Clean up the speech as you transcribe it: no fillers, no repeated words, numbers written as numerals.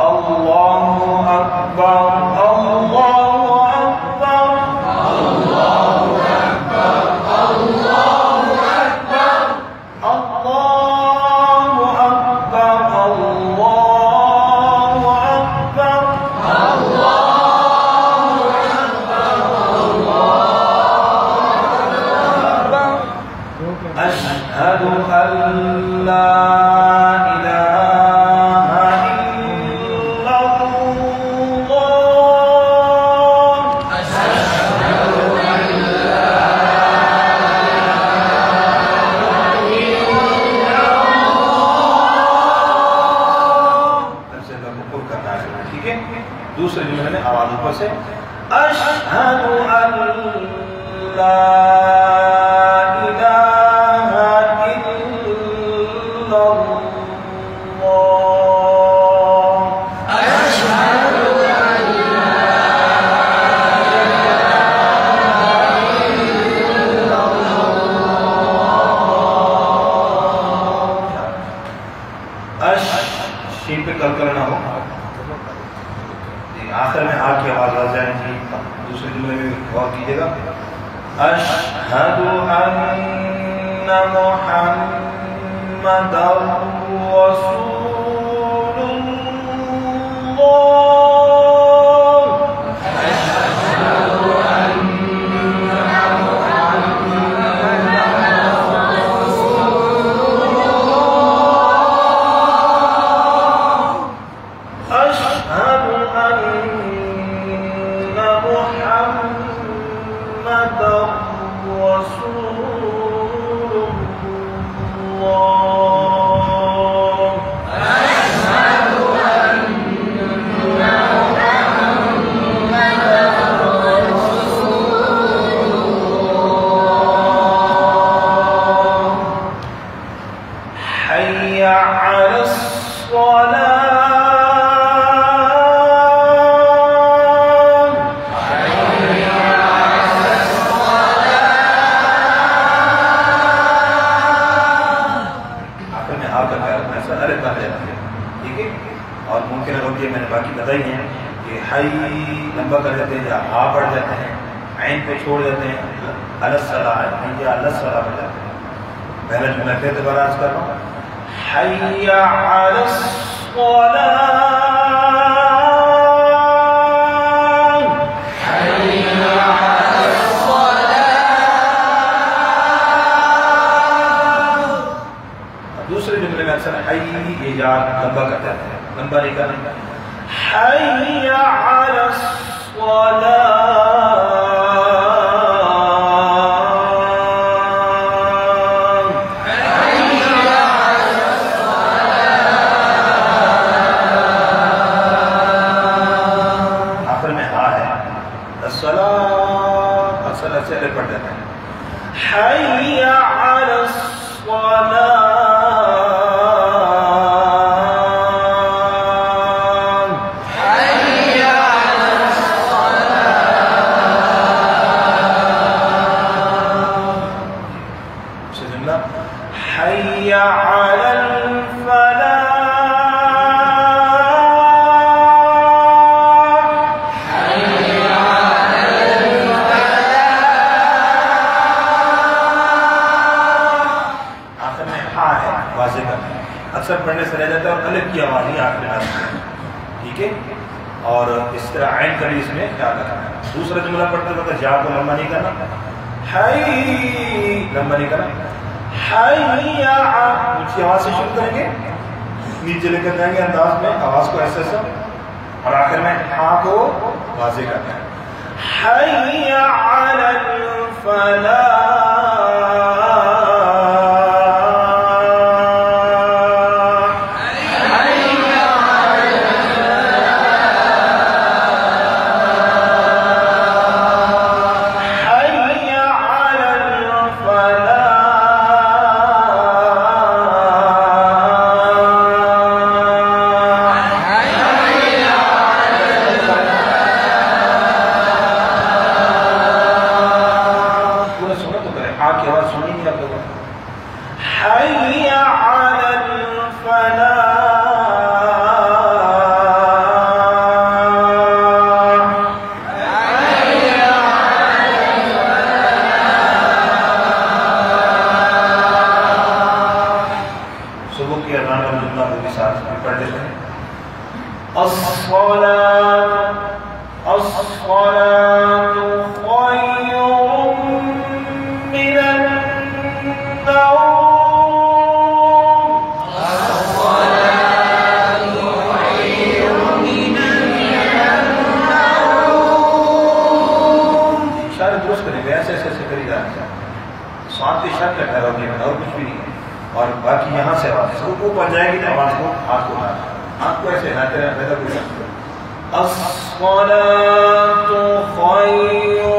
अल्लाहु अकबर, अल्लाहु अकबर, अल्लाहु अकबर, अल्लाहु अकबर, अल्लाहु अकबर, अल्लाहु अकबर, अल्लाहु अकबर, अशहदु अल्ला दूसरे जुमले में आवाज ऊपर से अशहदु अल्ला इलाहा इल्लल्लाह, अशहदु अल्ला इलाहा इल्लल्लाह। अश शीन पे कल करना हो, आखिर में आ की आवाज आ जाएगी। दूसरे जुमले में गौर कीजिएगा। अशहदु अन्ना मुहम्मदर रसूलुल्लाह, अशहदु अन्ना मुहम्मदर रसूलुल्लाह, अशहदु अन्ना मुहम्मदर रसूलुल्लाह, अशहदु अन्ना मुहम्मदर रसूलुल्लाह। हय्या अलस सलाह, ठीक है। और मुमकिन होती है, मैंने बाकी बताई है कि हाई लंबा कर देते हैं या हा बढ़ जाते हैं, ऐन पे छोड़ देते हैं, अलस सलाह या अलस सलाह बढ़ जाते हैं। पहला जुमला फिर दोबारा अर्ज कर रहा हूँ, हय्या अलस सलाह, हय्या अलस सलाह। दूसरे जुमले में अक्सर हाई ये याद लंबा कर देते हैं, लंबा नहीं करना। हय्या अलस सलाह, हय्या अलस सलाह। आखिर में हा है, सलाह अक्सर ऐसे पढ़ देते हैं। हय्या अलस सलाह, हय्या अलल फलाह, हय्या अलल फलाह। आखिर में हा है, वाज़ेह करना है, अक्सर पढ़ने से रह जाता है और अलग की आवाज़ ही आखिर में आती है, ठीक है। और इस तरह आइन करी इसमें क्या करना है। दूसरा जुमला पढ़ते वक्त या को लंबा नहीं करना, हाय लंबा नहीं करना, हय्या ऊंची आवाज से शुरू करेंगे, नीचे लेकर जाएंगे अंदाज में आवाज को ऐसे ऐसा, और आखिर में हा को वाज़ेह करना है। हय्या अलल फलाह, अस्सलातु अस्सलातु खैरुम मिनन नौम। अस्सलातु खैरुम मिनन नौम। इशारे दुरुस्त करेंगे, ऐसे ऐसे ऐसे करी जाना चाहिए। स्वाद के शर्त का ठहराव नहीं, और कुछ भी नहीं। और बाकी यहाँ से आवाज रुकू पर जाएगी तो आवाज को हाथ को उठाना, हाथ को ऐसे हिलाते रहना। अस्सलातु खैरुम